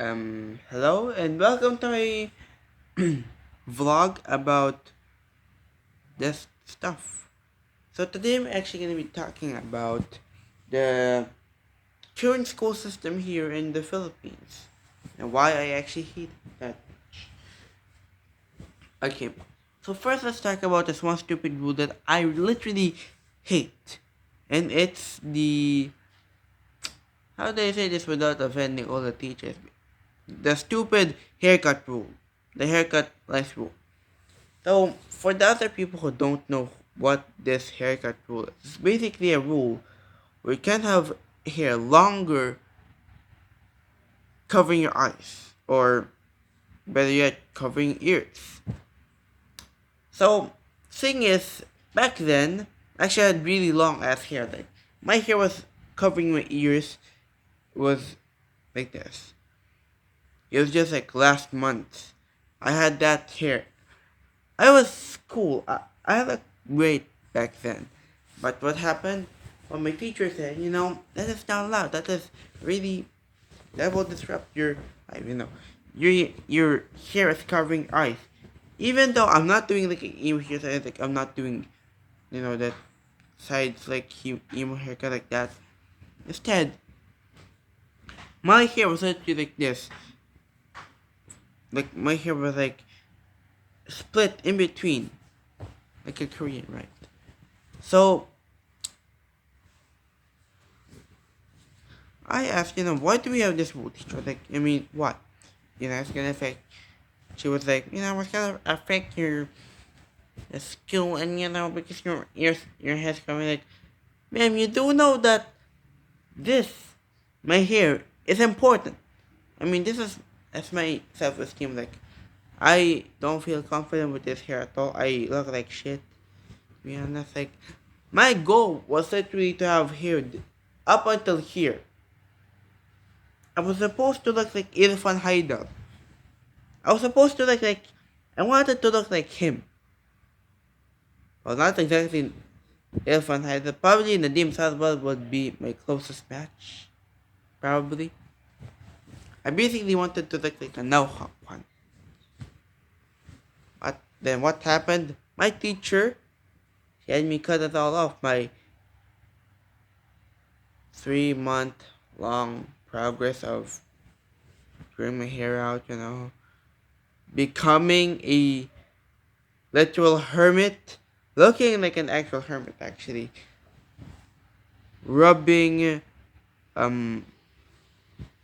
Hello and welcome to my vlog about this stuff. So today I'm actually going to be talking about the current school system here in the Philippines and why I actually hate that. Okay, so first let's talk about this one stupid rule that I literally hate, and it's the how do I say this without offending all the teachers? The stupid haircut rule, the haircut length rule. So, for the other people who don't know what this haircut rule is, it's basically a rule where you can't have hair longer covering your eyes, or better yet, covering ears. So, thing is, back then, actually I had really long ass hair. Like, my hair was covering my ears, was like this. It was just like last month. I had that hair. I was cool. I had a great back then. But what happened? Well, my teacher said, that is not allowed. That is really, that will disrupt your life, Your hair is covering eyes. Even though I'm not doing like an emo haircut, like I'm not doing, that sides like emo haircut like that. Instead, my hair was actually like this. Like my hair was like split in between, like a Korean, right? So I asked, why do we have this rule, teacher? Like, I mean, what? It's gonna affect. She was like, it's gonna affect your skill, and because your hair's coming. Like, ma'am, you do know that this, my hair, is important. I mean, this is that's my self-esteem. Like, I don't feel confident with this hair at all. I look like shit. To be honest, like, my goal was literally to have hair up until here. I was supposed to look like Irfan Haidar. I was supposed to look like, I wanted to look like him. Well, not exactly Irfan Haidar. Probably Nadim Sadbal would be my closest match. Probably. I basically wanted to look like a Nauha one. But then what happened? My teacher, he had me cut it all off. My 3 month long progress of growing my hair out, becoming a literal hermit, looking like an actual hermit actually, rubbing um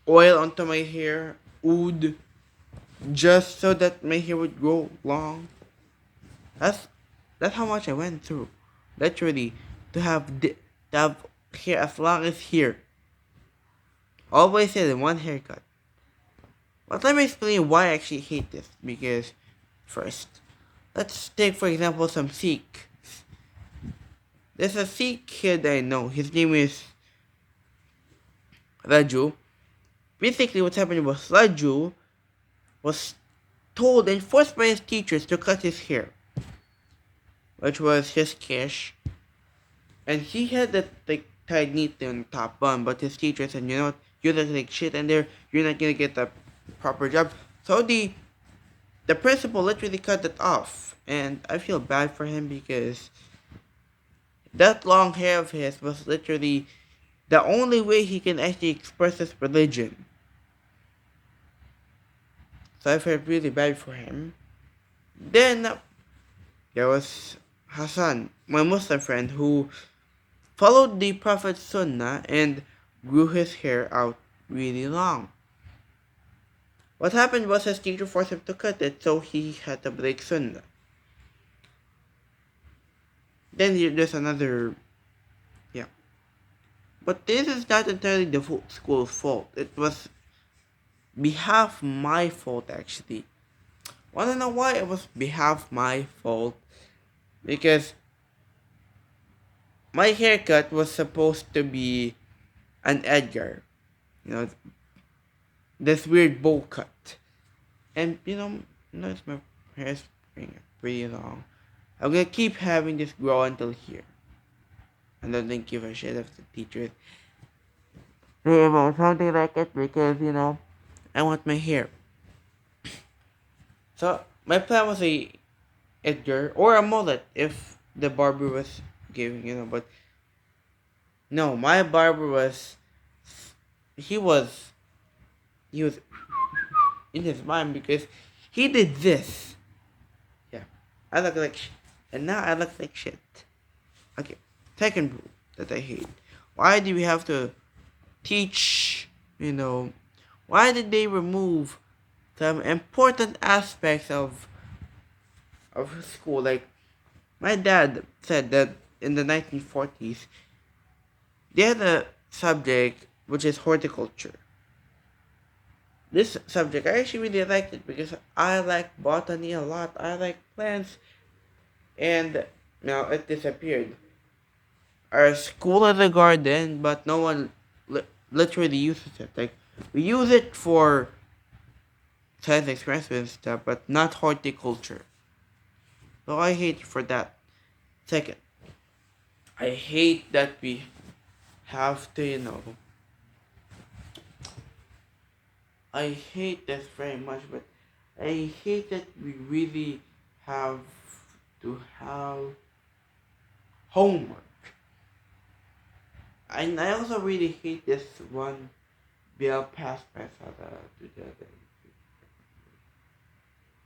oil onto my hair, oud, just so that my hair would grow long. That's that's how much I went through, literally, to have hair as long as here. Always said in one haircut. But let me explain why I actually hate this. Because first, let's take for example some Sikh. There's a Sikh kid I know. His name is Raju. Basically, what happened was Raju was told and forced by his teachers to cut his hair, which was his cash. And he had that like tied neatly on the top bun, but his teacher said, you know what, you look like shit and there, you're not gonna get the proper job. So the principal literally cut it off. And I feel bad for him because that long hair of his was literally the only way he can actually express his religion. So I felt really bad for him. Then there was Hassan, my Muslim friend, who followed the Prophet's Sunnah and grew his hair out really long. What happened was his teacher forced him to cut it, so he had to break Sunnah. Then there's another, yeah. But this is not entirely the school's fault. It was behalf my fault actually. Wanna know why it was behalf my fault? Because my haircut was supposed to be an Edgar. You know, this weird bowl cut. And notice my hair is pretty long. I'm gonna keep having this grow until here. And I don't give a shit if the teachers say about something like it because I want my hair. So my plan was a Edgar or a mullet if the barber was giving. But no, my barber was he was he was in his mind because he did this. Yeah, I look like shit, and now I look like shit. Okay, second rule that I hate. Why do we have to teach? Why did they remove some important aspects of school? Like my dad said that in the 1940s they had a subject which is horticulture. This subject I actually really liked it because I like botany a lot. I like plants, and now it disappeared. Our school has a garden, but no one literally uses it. Like we use it for science experiments and stuff, but not horticulture. So I hate for that. Second, I hate that we have to, I hate this very much, but I hate that we really have to have homework. And I also really hate this one bill passed by Sada to the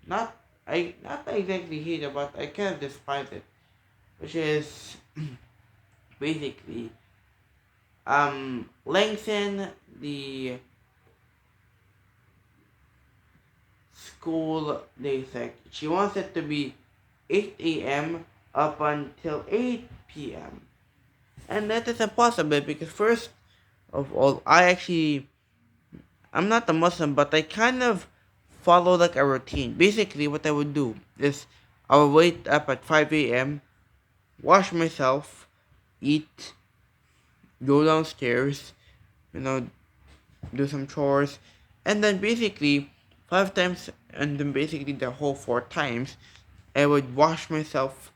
not exactly hate it, but I kind of despise it, which is basically lengthen the school days. Like she wants it to be 8 a.m. up until 8 p.m. And that is impossible because first of all, I'm not a Muslim, but I kind of follow like a routine. Basically, what I would do is I would wake up at 5 a.m., wash myself, eat, go downstairs, you know, do some chores, and then basically 5 times, and then basically the whole 4 times, I would wash myself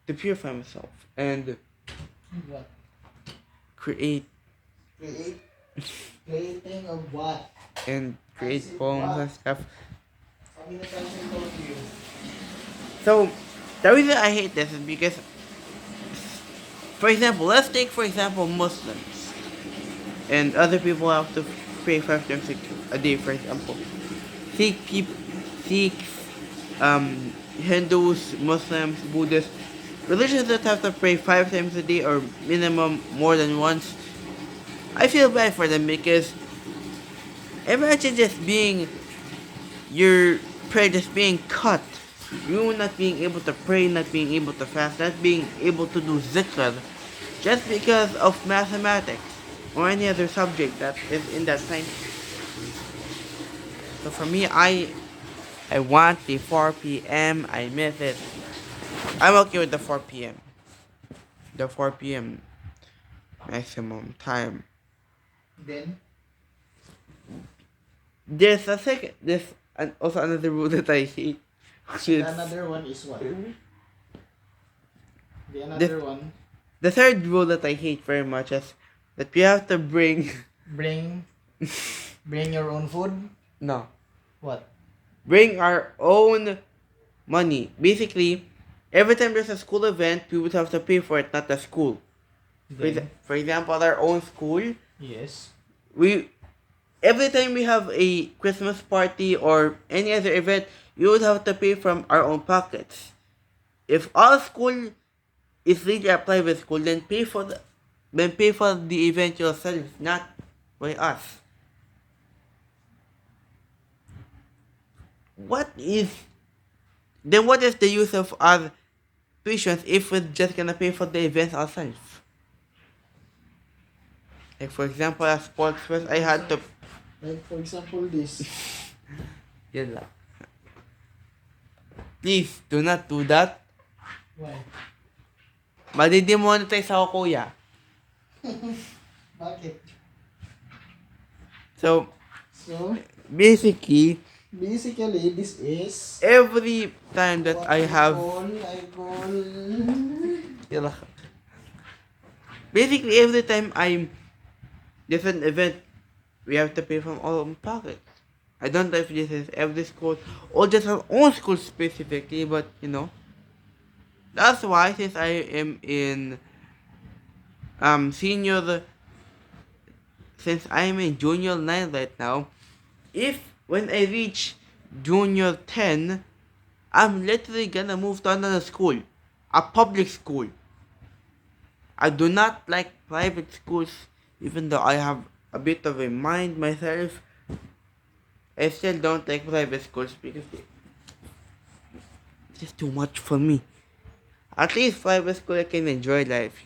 to purify myself and What? create Create? Creating of what? and create As in poems what? and stuff. How many times I told you? So the reason I hate this is because, for example, let's take for example Muslims and other people have to pray 5 times a day. For example, Sikh people, Sikhs, Hindus, Muslims, Buddhists, religions that have to pray 5 times a day or minimum more than once. I feel bad for them because imagine just being your prayer just being cut. You not being able to pray, not being able to fast, not being able to do zikr just because of mathematics or any other subject that is in that science. So for me, I want the 4 p.m. I miss it. I'm okay with the 4 p.m. The 4 p.m. maximum time. Then? There's a second. There's also another rule that I hate. Which is The another one is what? The the, another one, the third rule that I hate very much is that we have to bring bring your own food? no What? bring our own money. Basically, every time there's a school event, we would have to pay for it, not the school. Then? For example, our own school, Yes. we every time we have a Christmas party or any other event, we would have to pay from our own pockets. If all school is really a private school, then pay for the event yourself, not by us. What is the use of our tuitions if we're just gonna pay for the events ourselves? Like for example, at sports fest, I had to. Like for example this. Yun lang. Please, do not do that. Why? Madidemonetize ako, kuya. Bakit? So, So, basically, this is every time that what I have. I call Yun lang. Basically, every time there's an event, we have to pay from our own pockets. I don't know if this is every school or just our own school specifically, but that's why since I am in senior, since I am in junior 9 right now, if when I reach junior 10, I'm literally gonna move to another school, a public school. I do not like private schools, even though I have a bit of a mind myself. I still don't like private schools because it's just too much for me. At least private school I can enjoy life.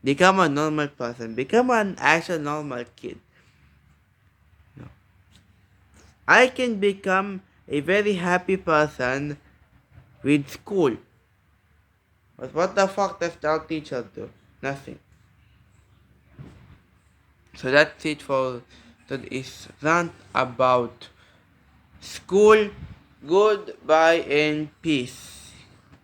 Become a normal person. Become an actual normal kid. I can become a very happy person with school. But what the fuck does our teacher do? Nothing. So that's it for today's rant about school. Goodbye and peace.